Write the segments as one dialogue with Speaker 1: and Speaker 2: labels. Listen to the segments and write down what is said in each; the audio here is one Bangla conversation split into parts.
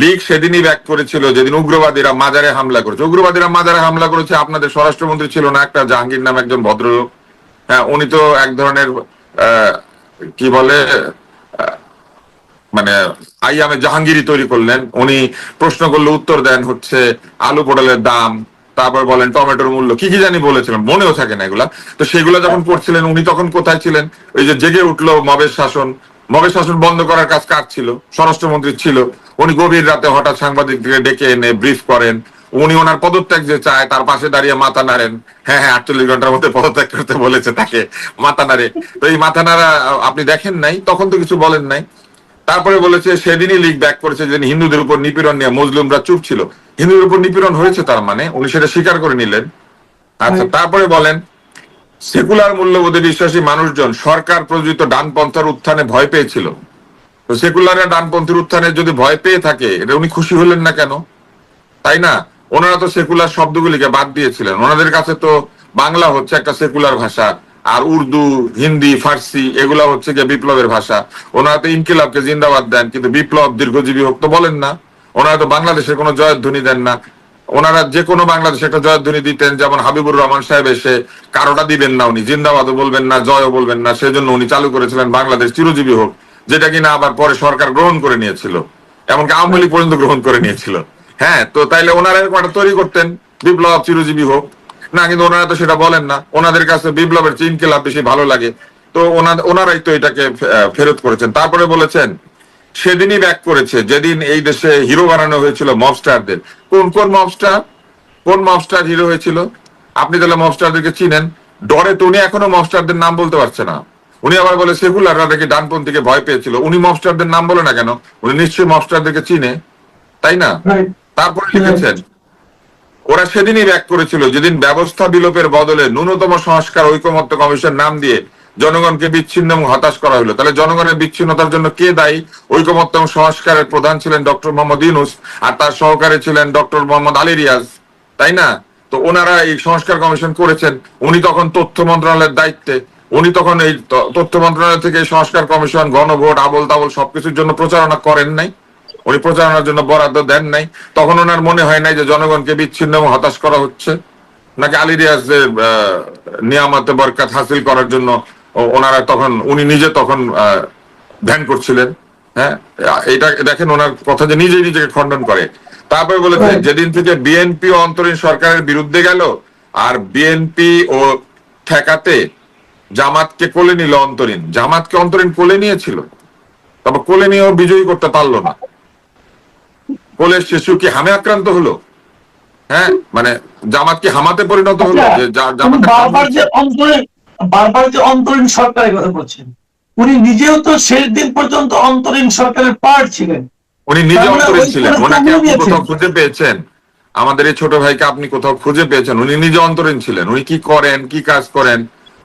Speaker 1: লীগ সেদিনই ব্যাক করেছিল যেদিন উগ্রবাদীরা মাজারে হামলা করেছে। উগ্রবাদীরা মাজারে হামলা করেছে, আপনাদের স্বরাষ্ট্রমন্ত্রী ছিল না একটা জাহাঙ্গীর নামে একজন ভদ্রলোক? হ্যাঁ, উনি তো এক ধরনের কি বলে মানে আইয়ামে জাহাঙ্গীরই তৈরি করলেন। উনি প্রশ্ন করলে উত্তর দেন হচ্ছে আলু পটলের দাম, তারপর বলেন টমেটোর মূল্য, কি কি জানি বলেছিলেন, মনেও থাকে না এগুলা। তো সেগুলো যখন করছিলেন উনি তখন কোথায় ছিলেন? ওই যে জেগে উঠলো মবের শাসন, মবের শাসন বন্ধ করার কাজ কার ছিল? স্বরাষ্ট্রমন্ত্রী ছিল। উনি গভীর রাতে হঠাৎ সাংবাদিকদের ডেকে এনে ব্রিফ করেন। উনি ওনার পদত্যাগ যে চায় তার পাশে দাঁড়িয়ে মাথা নাড়েন, হ্যাঁ হ্যাঁ 48 ঘন্টার মধ্যে পদত্যাগ করতে বলেছে তাকে, মাথা নাড়ে। তো এই মাথা নাড়া আপনি দেখেন নাই, তখন তো কিছু বলেন নাই। তারপরে বলেছে সেদিনই লীগ ব্যাক করেছে যেদিন হিন্দুদের উপর নিপীড়ন নিয়ে মুসলিমরা চুপ ছিল। হিন্দুদের উপর নিপীড়ন হয়েছে তার মানে উনি সেটা স্বীকার করে নিলেন। আচ্ছা, তারপরে বলেন সেকুলার মূল্যবোধে বিশ্বাসী মানুষজন সরকার প্রযোজিত ডানপন্থার উত্থানে ভয় পেয়েছিল। তো সেকুলাররা ডানপন্থীর উত্থানে যদি ভয় পেয়ে থাকে, এটা উনি খুশি হলেন না কেন? তাই না? ওনারা তো সেকুলার শব্দগুলিকে বাদ দিয়েছিলেন। ওনাদের কাছে তো বাংলা হচ্ছে একটা সেকুলার ভাষা, আর উর্দু, হিন্দি, ফার্সি এগুলা হচ্ছে গিয়ে বিপ্লবের ভাষা। ওনারা তো ইনকিলাবকে জিন্দাবাদ দেন, কিন্তু বিপ্লব দীর্ঘজীবী হোক তো বলেন না। ওনারা তো বাংলাদেশের কোনো জয়ধ্বনি দেন না। ওনারা যে কোনো বাংলাদেশে একটা জয়ধ্বনি দিতেন, যেমন হাবিবুর রহমান সাহেব এসে কারোটা দিবেন না, উনি জিন্দাবাদও বলবেন না, জয়ও বলবেন না। সেজন্য উনি চালু করেছিলেন বাংলাদেশ চিরজীবী হোক, যেটা কিনা আবার পরে সরকার গ্রহণ করে নিয়েছিল, এমনকি আওয়ামী লীগ পর্যন্ত গ্রহণ করে নিয়েছিল। হ্যাঁ, তো তাইলে ওনারা এরকম একটা তৈরি করতেন, বিপ্লব চিরজীবী হোক না, কিন্তু ওনারা তো সেটা বলেন না। ওনাদের কাছে বিপ্লবের চেয়ে ইনকিলাব বেশি ভালো লাগে। তো ওনারাই তো এটাকে ফেরত করেছেন। তারপরে বলেছেন সেদিনই ব্যাক করেছে যেদিন এই দেশে হিরো বানানো হয়েছিল মবস্টারদের। কোন কোন মবস্টার, কোন মবস্টার হিরো হয়েছিল? আপনি তাহলে মবস্টারদেরকে চিনেন? ডরে তো উনি এখনো মবস্টারদের নাম বলতে পারছে না। উনি আবার বলে সেকুলাররা নাকি ডানপন্থীকে ভয় পেয়েছিল। উনি মবস্টারদের নাম বলে না কেন? উনি নিশ্চয়ই মবস্টারদেরকে চিনে, তাই না? তারপরে লিখেছেন ওরা সেদিনই ব্যাক করেছিল যেদিন ব্যবস্থা বিলোপের বদলে ন্যূনতম সংস্কার ঐকমত্য কমিশন নাম দিয়ে জনগণকে বিচ্ছিন্ন এবং হতাশ করা হলো। তাহলে জনগণের বিচ্ছিন্নতার জন্য কে দায়ী? ঐকমত্য এবং সংস্কারের প্রধান ছিলেন ডক্টর মোহাম্মদ ইউনূস, আর তার সহকারী ছিলেন ডক্টর মোহাম্মদ আলী রিয়াজ, তাই না? তো ওনারা এই সংস্কার কমিশন করেছেন। উনি তখন তথ্য মন্ত্রণালয়ের দায়িত্বে, উনি তখন এই তথ্য মন্ত্রণালয় থেকে সংস্কার কমিশন, গণভোট, আবল তাবল সবকিছুর জন্য প্রচারণা করেন নাই। উনি প্রচারণার জন্য বরাদ্দ দেন নাই। তখন ওনার মনে হয় নাই যে জনগণকে বিচ্ছিন্ন এবং হতাশ করা হচ্ছে, নাকি আলী রিয়াজের নিয়ামতে বরকত হাসিল করার জন্য ওনারা তখন, উনি নিজে তখন ধ্যান করছিলেন? হ্যাঁ, এটা দেখেন ওনার কথা যে নিজেই নিজেকে খণ্ডন করে। তারপরে বলেছে যেদিন থেকে বিএনপি অন্তরীণ সরকারের বিরুদ্ধে গেল আর বিএনপি ও ঠেকাতে জামাতকে কোলে নিল অন্তরীণ, জামাতকে অন্তরীণ কোলে নিয়েছিল, তবে কোলে নিয়েও বিজয়ী করতে পারলো না। কোলের শিশু কি হামে আক্রান্ত হলো? হ্যাঁ, মানে জামাত কি হামাতে পরিণত হলো? যে
Speaker 2: বারবার যে অন্তরীণ সরকারের কথা বলছেন, উনি নিজেও তো শেষ দিন পর্যন্ত অন্তরীণ সরকারের পার্ট ছিলেন।
Speaker 1: উনি নিজে অন্তরীণ ছিলেন। ওনাকে আপনি কোথাও খুঁজে পেয়েছেন? আমাদের এই ছোট ভাইকে আপনি কোথাও খুঁজে পেয়েছেন? উনি নিজে অন্তরীণ ছিলেন। উনি কি করেন, কি কাজ করেন?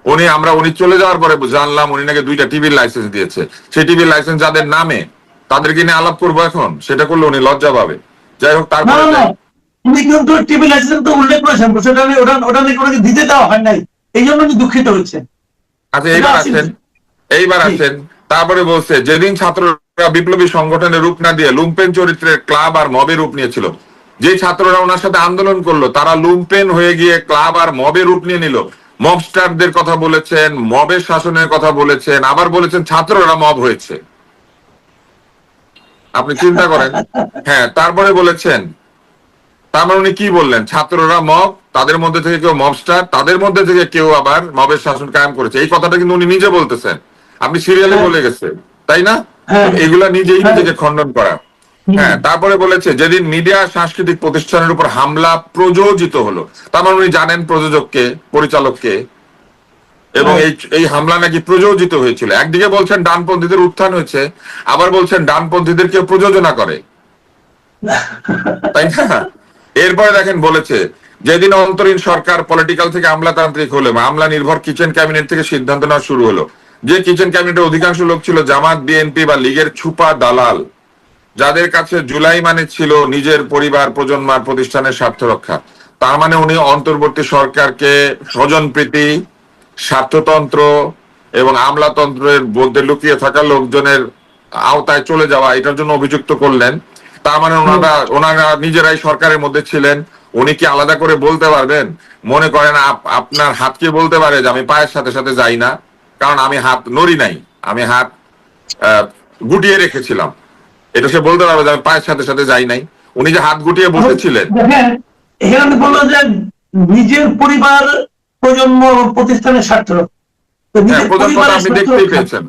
Speaker 1: উনি চলে যাওয়ার পরে জানলাম উনি নাকি 2টা টিভির লাইসেন্স দিয়েছে। সেই টিভির লাইসেন্স যাদের নামে, তাদেরকে নিয়ে আলাপ করবো এখন? সেটা করলে উনি লজ্জা পাবে। যাই হোক, তারপরে
Speaker 2: উনি কিন্তু টিভি লাইসেন্স তো উল্লেখ করেছেন, ওটা নাকি ওনাকে দিতে দেওয়া হয় নাই, এই জন্য উনি দুঃখিত হচ্ছেন।
Speaker 1: আচ্ছা, এইবার আসেন। তারপরে বলছে যেদিন ছাত্ররা বিপ্লবী সংগঠনের রূপ না দিয়ে লুম্পেন চরিত্রের ক্লাব আর মবের রূপ নিয়েছিল, যে ছাত্ররা ওনার সাথে আন্দোলন করলো তারা লুম্পেন হয়ে গিয়ে ক্লাব আর মবের রূপ নিয়ে নিল। মবস্টারদের কথা বলেছেন, মবের শাসনের কথা বলেছেন, আবার বলেছেন ছাত্ররা মব হয়েছে। আপনি চিন্তা করেন। হ্যাঁ, তারপরে বলেছেন, তার মানে উনি কি বললেন? ছাত্ররা মব, তাদের মধ্যে থেকে কেউ মবস্টার, তাদের মধ্যে থেকে কেউ আবার মবের শাসন কায়েম করেছে। এই কথাটা কিন্তু উনি নিজে বলতেছেন, আপনি সিরিয়ালে বলে গেছে, তাই না? এগুলা নিজেই নিজেকে খণ্ডন করা। হ্যাঁ, তারপরে বলেছে যেদিন মিডিয়া সাংস্কৃতিক প্রতিষ্ঠানের উপর হামলা প্রযোজিত হলো, তার মানে উনি জানেন প্রযোজককে, পরিচালককে, এবং এই হামলা নাকি প্রযোজিত হয়েছিল। একদিকে বলছেন ডানপন্থীদের উত্থান হয়েছে, আবার বলছেন ডানপন্থীদের কেউ প্রযোজনা করে, তাই না? এরপরে দেখেন বলেছে যেদিন অন্তরীণ সরকার পলিটিক্যাল থেকে আমলাতান্ত্রিক হলো, আমলা নির্ভর কিচেন ক্যাবিনেট থেকে সিদ্ধান্ত নেওয়া শুরু হলো, যে কিচেন ক্যাবিনেটের অধিকাংশ লোক ছিল জামাত, বিএনপি বা লীগের ছুপা দালাল, যাদের কাছে জুলাই মানে ছিল নিজের পরিবার, প্রজন্ম আর প্রতিষ্ঠানের স্বার্থ রক্ষা। তার মানে উনি অন্তর্বর্তী সরকারকে স্বজনপ্রীতি, স্বার্থতন্ত্র এবং আমলাতন্ত্রের মধ্যে লুকিয়ে থাকা লোকজনের আওতায় চলে যাওয়া, এটার জন্য অভিযুক্ত করলেন। তার মানে ওনারা নিজেরাই সরকারের মধ্যে ছিলেন। উনি কি আলাদা করে বলতে পারবেন? মনে করেন আপনার হাতকে বলতে পারে যে আমি পায়ের সাথে সাথে যাই না, কারণ আমি হাত নড়ি নাই, আমি হাত গুটিয়ে রেখেছিলাম। এটা সে বলতে পারবে যে আমি পায়ের সাথে সাথে যাই নাই? উনি যে হাত গুটিয়ে বসেছিলেন।
Speaker 2: দেখেন, এখানে আমি বললাম যে নিজের পরিবার, প্রজন্ম, প্রতিষ্ঠানের স্বার্থ, তো নিজের
Speaker 1: প্রধান কথা
Speaker 2: পরিবারের
Speaker 1: আপনি
Speaker 2: স্বার্থ
Speaker 1: দেখতেই
Speaker 2: রক্ষা।
Speaker 1: পেয়েছেন।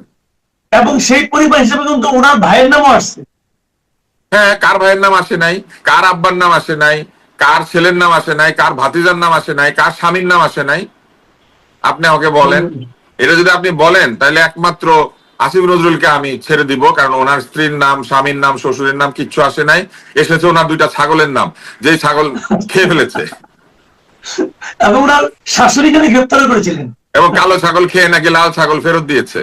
Speaker 2: এবং সেই পরিবার হিসেবে কিন্তু ওনার ভাইয়ের নামও আসছে।
Speaker 1: হ্যাঁ, কার ভাইয়ের নাম আসে নাই, কার আব্বার নাম আসে নাই, কার ছেলের নাম আসে নাই, কার ভাতিজার নাম আসে নাই, কার স্বামীর নাম আসে নাই? আপনি আমাকে বলেন। এটা যদি আপনি বলেন তাহলে একমাত্র আসিফ নজরুলকে আমি ছেড়ে দিব, কারণ ওনার স্ত্রীর নাম, স্বামীর নাম, শ্বশুরের নাম কিচ্ছু আসে নাই। এসেছে ওনার দুইটা ছাগলের নাম, যেই ছাগল খেয়ে ফেলেছে।
Speaker 2: এবং ওনার শাশুড়িকে গ্রেপ্তার করেছিলেন।
Speaker 1: এবং কালো ছাগল খেয়ে নাকি লাল ছাগল ফেরত দিয়েছে।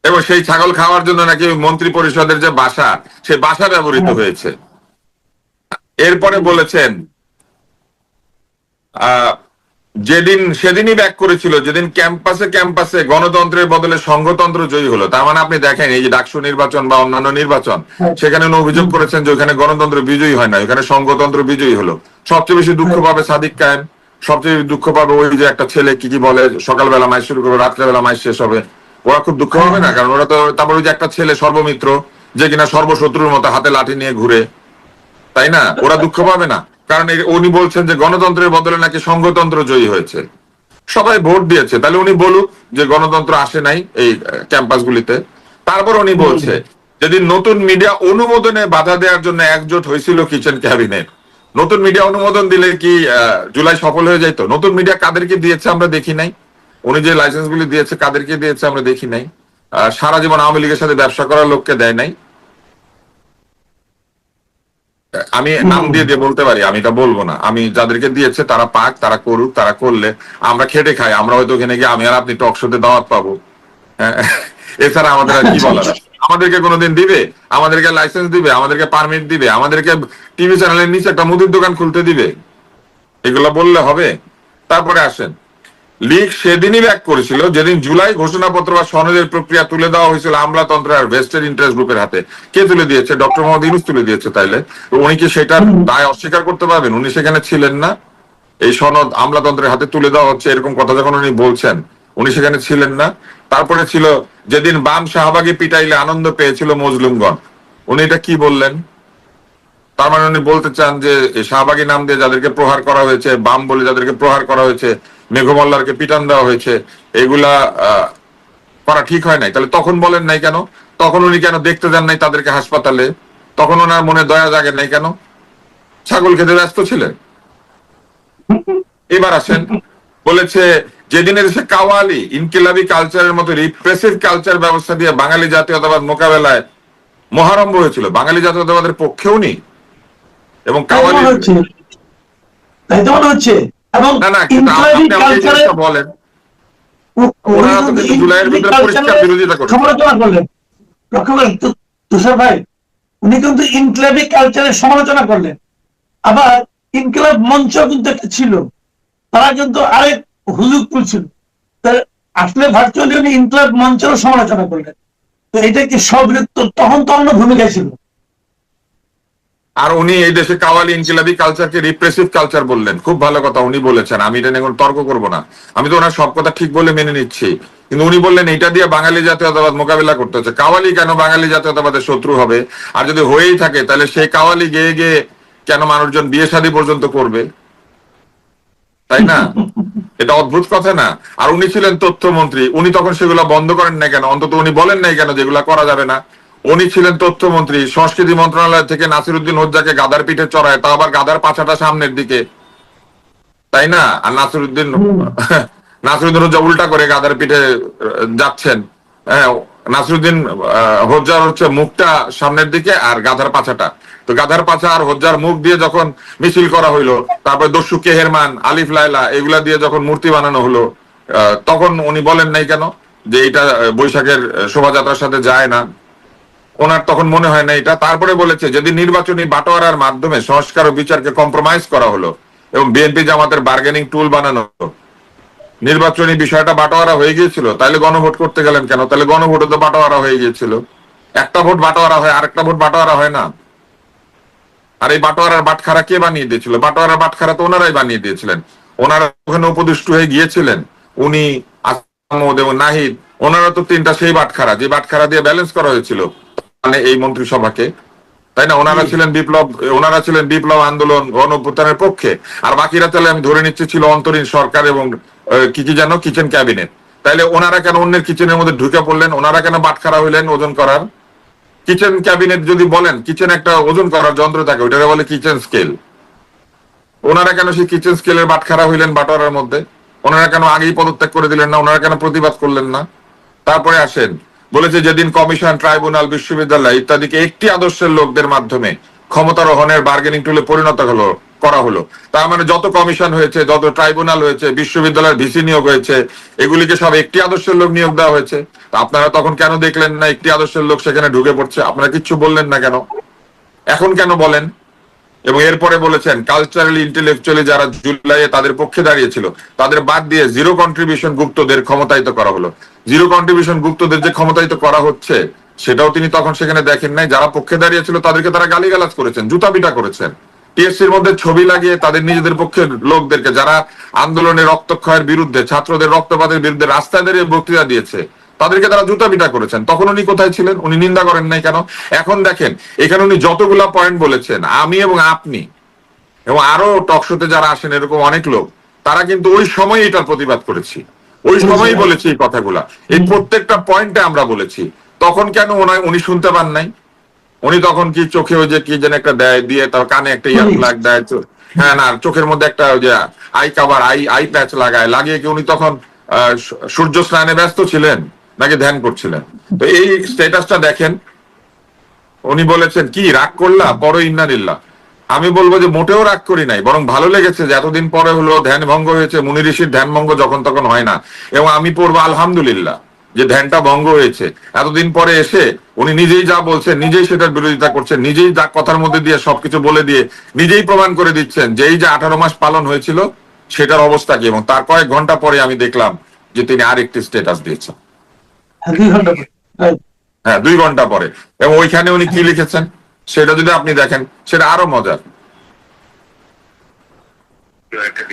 Speaker 1: এবং সেই ছাগল খাওয়ার জন্য নাকি মন্ত্রী পরিষদের যে বাসা, সেই বাসা ব্যবহৃত হয়েছে। এরপরে বলেছেন সেদিনই ব্যাক করেছিল যেদিন ক্যাম্পাসে গণতন্ত্রের বদলে সংঘতন্ত্র জয়ী হলো। তার মানে আপনি দেখেন, এই যে ডাকসু নির্বাচন বা অন্যান্য নির্বাচন, সেখানে উনি অভিযোগ করেছেন যে ওখানে গণতন্ত্র বিজয়ী হয় না, ওখানে সংঘতন্ত্র বিজয়ী হলো। সবচেয়ে বেশি দুঃখ পাবে সাদিক কায়েম, সবচেয়ে দুঃখ পাবে ওই যে একটা ছেলে কি বলে, সকালবেলা মাইস শুরু করবে, রাত্রেবেলা মাইস শেষ হবে। ওরা খুব দুঃখ পাবে না? কারণ ওরা তো, তারপর ওই যে একটা ছেলে সর্বমিত্র, যে কিনা সর্বশত্রুর মতো হাতে লাঠি নিয়ে ঘুরে, তাই না? ওরা দুঃখ পাবে না? কারণ উনি বলছেন যে গণতন্ত্রের বদলে নাকি সংঘতন্ত্র জয়ী হয়েছে। সবাই ভোট দিয়েছে, তাহলে উনি বলুক যে গণতন্ত্র আসে নাই এই ক্যাম্পাসগুলিতে। তারপর উনি বলছে যেদিন নতুন মিডিয়া অনুমোদনে বাধা দেওয়ার জন্য একজোট হয়েছিল কিচেন ক্যাবিনেট, নতুন মিডিয়া অনুমোদন দিলে কি জুলাই সফল হয়ে যাইতো? নতুন মিডিয়া কাদেরকে দিয়েছে আমরা দেখি নাই। উনি যে লাইসেন্স গুলি দিয়েছে কাদেরকে দিয়েছে আমরা দেখি নাই। সারা জীবন আওয়ামী লীগের সাথে ব্যবসা করার লোককে দেয় নাই। আমি নাম দিয়ে দিয়ে বলতে পারি, আমি এটা বলবো না। আমি যাদেরকে দিয়েছে তারা পাক, তারা করুক, তারা করলে আমরা খেটে খাই। আমরা হয়তো ওখানে গিয়ে আমি আর আপনি টক শোতে দাওয়াত পাবো। এছাড়া আমাদের আর কি বলার? আমাদেরকে কোনোদিন দিবে? আমাদেরকে লাইসেন্স দিবে? আমাদেরকে পারমিট দিবে? আমাদেরকে টিভি চ্যানেলের নিচে একটা মুদির দোকান খুলতে দিবে? এগুলো বললে হবে? তারপরে আসেন, লীগ সেদিনই ব্যাক করেছিল যেদিন জুলাই ঘোষণাপত্র বা সনদের প্রক্রিয়া তুলে দেওয়া হয়েছিল আমলাতন্ত্র আর ভেস্টেড ইন্টারেস্ট গ্রুপের হাতে। কে তুলে দিয়েছে? ডক্টর মোহাম্মদ ইউনূস তুলে দিয়েছে। তাইলে উনি কি সেটার দায় অস্বীকার করতে পারবেন? উনি সেখানে ছিলেন না। এই সনদ আমলাতন্ত্রের হাতে তুলে দেওয়া হচ্ছে এরকম কথা যখন উনি বলছেন, উনি সেখানে ছিলেন না। তারপরে ছিল যেদিন বাম শাহবাগী পিটাইলে আনন্দ পেয়েছিল মজলুমগণ, উনি এটা কি বললেন? তার মানে উনি বলতে চান যে শাহবাগী নাম দিয়ে যাদেরকে প্রহার করা হয়েছে, বাম বলে যাদেরকে প্রহার করা হয়েছে, মেঘমল্লারকে পিটান দেওয়া হয়েছে, এগুলা করা ঠিক হয় নাই। তাহলে তখন বলেন নাই কেন? তখন উনি কেন দেখতে যান নাই তাদেরকে হাসপাতালে? তখন ওনার মনে দয়া জাগে নাই কেন? ছাগল খেতে ব্যস্ত ছিলেন। এবার আসেন, বলেছে যেদিন এদেশে কাওয়ালি ইনকিলাবি কালচারের মতো রিপ্রেসিভ কালচার ব্যবস্থা দিয়ে বাঙালি জাতীয়তাবাদ মোকাবেলায় মহারম্ভ হয়েছিল, বাঙালি জাতীয়তাবাদের পক্ষেও নেই। এবং কাওয়ালি
Speaker 2: তাই তো মনে হচ্ছে। এবং
Speaker 1: না না, কিন্তু আপনি আমাকে এই জিনিসটা বলেন, ওনারা তো কিন্তু জুলাইয়ের ভিতরে পরিষ্কার বিরোধিতা করেছে।
Speaker 2: সমালোচনা করলেন, লক্ষ্য করেন তুষার ভাই, উনি কিন্তু ইনক্লাবিক কালচারের সমালোচনা করলেন। আবার ইনকিলাব মঞ্চ কিন্তু একটা ছিল, তারা কিন্তু আরেক হুজুগ তুলছিল। আসলে ভার্চুয়ালি উনি ইনকিলাব মঞ্চেরও সমালোচনা করলেন। তো এটা কি সব তখন তো অন্য ভূমিকা ছিল।
Speaker 1: আর উনি এই দেশে কাওয়ালি ইনকিলাবি কালচারকে রিপ্রেসিভ কালচার বললেন। খুব ভালো কথা উনি বলেছেন, আমি এটা নিয়ে তর্ক করবো না। আমি তো ওনার সব কথা ঠিক বলে মেনে নিচ্ছি, কিন্তু উনি বললেন এটা দিয়ে বাঙালি জাতীয়তাবাদ মোকাবিলা করতে হচ্ছে। কাওয়ালি কেন বাঙালি জাতীয়তাবাদের শত্রু হবে? আর যদি হয়েই থাকে তাহলে সেই কাওয়ালি গেয়ে গিয়ে কেন মানুষজন বিয়ে শাদী পর্যন্ত করবে? তাই না? এটা অদ্ভুত কথা না? আর উনি ছিলেন তথ্যমন্ত্রী, উনি তখন সেগুলো বন্ধ করেন নাই কেন? অন্তত উনি বলেন নাই কেন যেগুলা করা যাবে না? উনি ছিলেন তথ্যমন্ত্রী, সংস্কৃতি মন্ত্রণালয় থেকে নাসিরউদ্দিন হোজ্জাকে গাদার পিঠে চড়ায়, তা আবার গাদার পাছাটা সামনের দিকে, তাই না? আর নাসিরউদ্দিন হোজ্জা উল্টা করে গাদার পিঠে যাচ্ছেন। হ্যাঁ, নাসিরউদ্দিন হোজ্জার হচ্ছে মুখটা সামনের দিকে আর গাধার পাছাটা। তো গাধার পাছা আর হোজ্জার মুখ দিয়ে যখন মিছিল করা হইলো, তারপরে দস্যু কেহেরমান, আলিফ লায়লা এগুলা দিয়ে যখন মূর্তি বানানো হলো, তখন উনি বলেন নাই কেন যে এটা বৈশাখের শোভাযাত্রার সাথে যায় না? ওনার তখন মনে হয় না এটা? তারপরে বলেছে যদি নির্বাচনী বাটোয়ারার মাধ্যমে সংস্কার ও বিচারকে কম্প্রোমাইজ করা হলো এবং বিএনপি জামাতের বার্গেনিং টুল বানানো হলো, নির্বাচনী বিষয়টা বাটোয়ারা হয়ে গিয়েছিল, তাহলে গণভোট করতে গেলেন কেন? তাহলে গণভোটে তো বাটোয়ারা হয়ে গিয়েছিল। একটা ভোট বাটোয়ারা হয়, আরেকটা ভোট বাটোয়ারা হয় না। আর এই বাটোয়ারার বাটখারা কে বানিয়ে দিয়েছিল? বাটোয়ারার বাটখারা তো ওনারাই বানিয়ে দিয়েছিলেন। ওনারা ওখানে উপদেষ্টা হয়ে গিয়েছিলেন, উনি, আহমদ এবং নাহিদ, ওনারা তো তিনটা সেই বাটখারা, যে বাটখারা দিয়ে ব্যালেন্স করা হয়েছিল মানে এই মন্ত্রিসভাকে, তাই না? ওনারা ছিলেন বিপ্লব আন্দোলন গণঅভ্যুত্থানের পক্ষে, আর বাকিরা তাহলে আমি ধরে নিচ্ছি ছিল অন্তরীণ সরকার এবং কি কি যেন কিচেন ক্যাবিনেট। তাইলে ওনারা কেন অন্যের কিচেনের মধ্যে ঢুকে পড়লেন? ওনারা কেন বাটখারা হইলেন ওজন করার? কিচেন ক্যাবিনেট যদি বলেন, কিচেন একটা ওজন করার যন্ত্র থাকে, ওইটাকে বলে কিচেন স্কেল। ওনারা কেন সেই কিচেন স্কেলের বাটখারা হইলেন বাটোয়ারার মধ্যে? ওনারা কেন আগেই পদত্যাগ করে দিলেন না? ওনারা কেন প্রতিবাদ করলেন না? তারপরে আসেন, বলেছে যেদিন কমিশন, ট্রাইব্যুনাল, বিশ্ববিদ্যালয় ইত্যাদিকে একটি আদর্শের লোকদের মাধ্যমে ক্ষমতারোহণের বার্গেনিং টুলে পরিণত করা হলো। তার মানে যত কমিশন হয়েছে, যত ট্রাইব্যুনাল হয়েছে, বিশ্ববিদ্যালয়ের ভিসি নিয়োগ হয়েছে, এগুলিকে সব একটি আদর্শের লোক নিয়োগ দেওয়া হয়েছে। তা আপনারা তখন কেন দেখলেন না একটি আদর্শের লোক সেখানে ঢুকে পড়ছে? আপনারা কিচ্ছু বললেন না কেন? এখন কেন বলেন? এবং এরপরে বলেছেন কালচারালি ইন্টেলেকচুয়ালি যারা জুলাইয়ে তাদের পক্ষে দাঁড়িয়েছিল তাদের বাদ দিয়ে জিরো কন্ট্রিবিউশন গুপ্তদের ক্ষমতায়িত করা হলো। জিরো কন্ট্রিবিউশন গুপ্তদের যে ক্ষমতায়িত করা হচ্ছে সেটাও তিনি তখন সেখানে দেখেন নাই। যারা পক্ষে দাঁড়িয়েছিল তাদেরকে তারা গালিগালাজ করেছেন, জুতাপিটা করেছেন, টিএসসির মধ্যে ছবি লাগিয়ে তাদের নিজেদের পক্ষের লোকদেরকে, যারা আন্দোলনের রক্তক্ষয়ের বিরুদ্ধে, ছাত্রদের রক্তপাতের বিরুদ্ধে রাস্তায় দাঁড়িয়ে বক্তৃতা দিয়েছে, তাদেরকে তারা জুতাপিটা করেছেন। তখন উনি কোথায় ছিলেন? উনি নিন্দা করেন নাই কেন? এখন দেখেন এখানে উনি যতগুলা পয়েন্ট বলেছেন, আমি এবং আপনি এবং আরো টকশোতে যারা আসেন এরকম অনেক লোক, তারা কিন্তু ওই সময় এটার প্রতিবাদ করেছি, ওই সময়ই বলেছি এই কথাগুলা, এই প্রত্যেকটা পয়েন্টে আমরা বলেছি। তখন কেন উনি শুনতে পান নাই? উনি তখন কি চোখে ওই যে কি যেন একটা দেয়, দিয়ে তার কানে একটা ইয়ার প্লাগ দেয়, হ্যাঁ না, চোখের মধ্যে একটা ওই যে আই কাভার, আই প্যাচ লাগায়, লাগিয়ে কি উনি তখন সূর্য স্নানে ব্যস্ত ছিলেন নাকি ধ্যান করছিলেন? তো এই স্ট্যাটাসটা দেখেন, উনি বলেছেন কি রাগ করলা পরে ইন্নালিল্লাহ। আমি বলবো যে মোটেও রাগ করি নাই, বরং ভালো লেগেছে যে এতদিন পরে হলো ধ্যান ভঙ্গ হয়েছে। মুনি ঋষির ধ্যান ভঙ্গ যখন তখন হয় না, এবং আমি পড়বো আলহামদুলিল্লাহ যে ধ্যানটা ভঙ্গ হয়েছে। এতদিন পরে এসে উনি নিজেই যা বলছেন, নিজেই সেটার বিরোধিতা করছেন, নিজেই যা কথার মধ্যে দিয়ে সবকিছু বলে দিয়ে নিজেই প্রমাণ করে দিচ্ছেন যে এই যে 18 মাস পালন হয়েছিল সেটার অবস্থা কি। এবং তার কয়েক ঘন্টা পরে আমি দেখলাম যে তিনি আরেকটি স্ট্যাটাস দিয়েছেন।
Speaker 2: 2 ঘন্টা পর।
Speaker 1: হ্যাঁ, 2 ঘন্টা পরে। এবং ওইখানে উনি কি লিখেছেন সেটা যদি আপনি দেখেন, সেটা আরো মজার।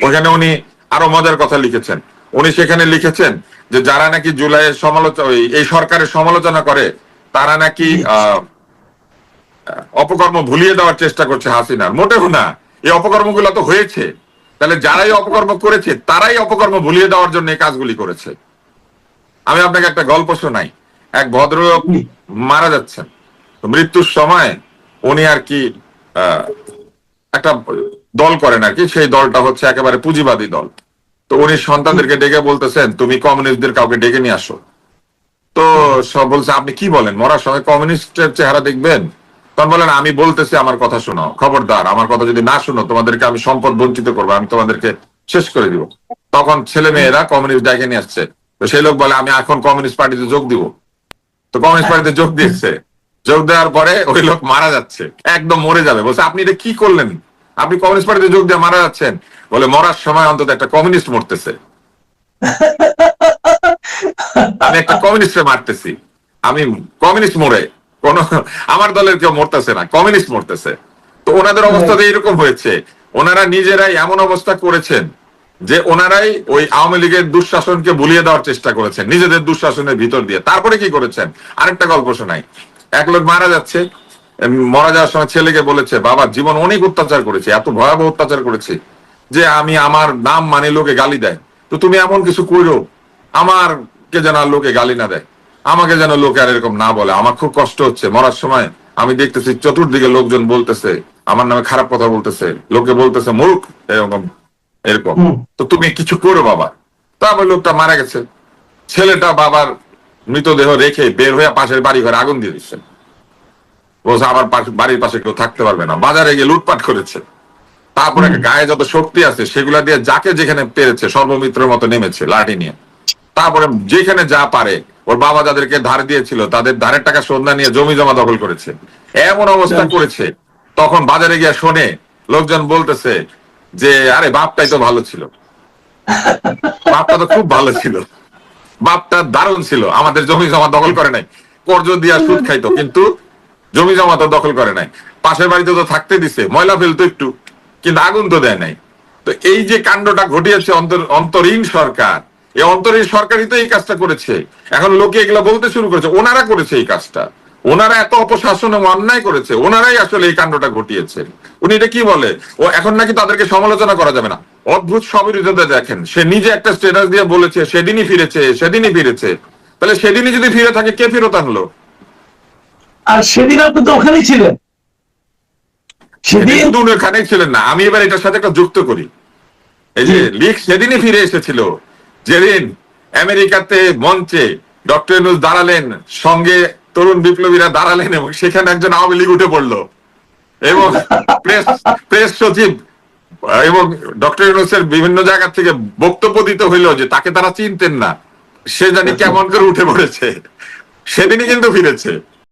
Speaker 1: ওইখানে উনি আরো মজার কথা লিখেছেন। উনি সেখানে লিখেছেন যে যারা নাকি জুলাইয়ের সমালোচনা, এই সরকারের সমালোচনা করে, তারা নাকি অপকর্ম ভুলিয়ে দেওয়ার চেষ্টা করছে হাসিনার। মোটেও না, এই অপকর্মগুলো তো হয়েছে। তাহলে যারাই অপকর্ম করেছে তারাই অপকর্ম ভুলিয়ে দেওয়ার জন্য এই কাজগুলি করেছে। আমি আপনাকে একটা গল্প শোনাই। এক ভদ্রলোক মারা যাচ্ছেন, মৃত্যুর সময় উনি আর কি একটা দল করেন আর কি, সেই দলটা হচ্ছে একেবারে পুঁজিবাদী দল। তো উনি সন্তানদেরকে ডেকে বলতেছেন তুমি কমিউনিস্টদের কাউকে ডেকে নিয়ে আসো। তো সব বলছে আপনি কি বলেন, মরার সময় কমিউনিস্টের চেহারা দেখবেন? তখন বলেন আমি বলতেছি আমার কথা শোনো, খবরদার আমার কথা যদি না শুনো তোমাদেরকে আমি সম্পদ বঞ্চিত করবো, আমি তোমাদেরকে শেষ করে দিব। তখন ছেলে মেয়েরা কমিউনিস্ট ডেকে নিয়ে আসছে। তো সেই লোক বলে আমি এখন কমিউনিস্ট পার্টিতে যোগ দিব। তো কমিউনিস্ট পার্টিতে যোগ দিয়েছে। যোগ দেওয়ার পরে ওই লোক মারা যাচ্ছে, একদম মরে যাবে। বলছে আপনি এটা কি করলেন, আপনি কমিউনিস্ট পার্টিতে যোগ দিয়ে মারা যাচ্ছেন? বলে মরার সময় অন্তত একটা কমিউনিস্ট মরতেছে, আমি একটা কমিউনিস্টে মারতেছি, আমি কমিউনিস্ট মরে কোন আমার দলের কেউ মরতেছে না, কমিউনিস্ট মরতেছে। তো ওনাদের অবস্থা এরকম হয়েছে, ওনারা নিজেরাই এমন অবস্থা করেছেন যে ওনারাই ওই আওয়ামী লীগের দুঃশাসনকে ভুলিয়ে দেওয়ার চেষ্টা করেছেন নিজেদের দুঃশাসনের ভিতর দিয়ে। তারপরে কি করেছেন, আরেকটা গল্প শোনাই। এক লোক মারা যাচ্ছে, মারা যাওয়ার সময় ছেলেকে বলেছে বাবা জীবন অনেক অত্যাচার করেছে, এত ভয়াবহ অত্যাচার করেছে যে আমি আমার নাম মানে লোকে গালি দেয়, তো তুমি এমন কিছু কইরো আমার কে যেন আর লোকে গালি না দেয়, আমাকে যেন লোকে আর এরকম না বলে, আমার খুব কষ্ট হচ্ছে। মরার সময় আমি দেখতেছি চতুর্দিকে লোকজন বলতেছে আমার নামে খারাপ কথা বলতেছে, লোকে বলতেছে মূর্খ, এরকম এরকম, তো তুমি কিছু করো বাবা। তারপর লোকটা মারা গেছে, ছেলেটা বাবার মৃতদেহ রেখে বের হয়ে পাশের বাড়ি ঘরে আগুন দিয়ে দিচ্ছে। বলছে আমার বাড়ির পাশে কেউ থাকতে পারবে না। বাজারে গিয়ে লুটপাট করেছে। তারপরে গায়ে যত শক্তি আছে সেগুলা দিয়ে যাকে যেখানে পেরেছে সর্বমিত্রের মতো নেমেছে লাঠি নিয়ে। তারপরে যেখানে যা পারে, ওর বাবা যাদেরকে ধার দিয়েছিল তাদের ধারের টাকা শোধ না নিয়ে জমি জমা দখল করেছে, এমন অবস্থা করেছে। তখন বাজারে গিয়ে শোনে লোকজন বলতেছে যে আরে বাপটাই তো ভালো ছিল, বাপটা তো খুব ভালো ছিল, বাপটা দারুণ ছিল, আমাদের জমি জমা দখল করে নাই। কর্জ দিয়া সুদ খাইতো, কিন্তু জমি জমা তো দখল করে নাই। পাশের বাড়িতে তো থাকতে দিছে, ময়লা ফেলতো একটু, কিন্তু আগুন তো দেয় নাই। তো এই যে কাণ্ডটা ঘটিয়েছে অন্তরীণ সরকার, এই অন্তরীণ সরকারই তো এই কাজটা করেছে। এখন লোকে এগুলো বলতে শুরু করেছে ওনারা করেছে এই কাজটা, ওনারা এত অপশাসন এবং অন্যায় করেছে, ওনারাই আসলে এই কাণ্ডটা ঘটিয়েছে। উনি এটা কি বলে, ও এখন নাকি তাদেরকে সমালোচনা করা যাবে না। অদ্ভুত সবিরোধিতা দেখেন, সে নিজে একটা স্ট্যাটাস দিয়ে বলেছে সেদিনই ফিরেছে, সেদিনই ফিরেছে। তাহলে সেদিনই যদি ফিরে থাকে, কে ফেরত আনলো?
Speaker 2: আর সেদিন আপনি তো ওখানেই ছিলেন। সেদিন
Speaker 1: শুধু উনি ওখানেই ছিলেন না, আমি এবার এটার সাথে একটা যুক্ত করি। এই যে লিক সেদিনই ফিরে এসেছিল যেদিন আমেরিকাতে মঞ্চে ডক্টর ইউনূস দাঁড়ালেন, সঙ্গে তরুণ বিপ্লবীরা দাঁড়ালেন, এবং সেখানে একজন আওয়ামী লীগ উঠে পড়লো, এবং প্রেস সচিব এবং ডক্টর ইউনূসের বিভিন্ন জায়গা থেকে বক্তব্য দিতে হইলো যে তাকে তারা চিনতেন না, সে জানি কেমন করে উঠে পড়েছে। সেদিনই কিন্তু ফিরেছে।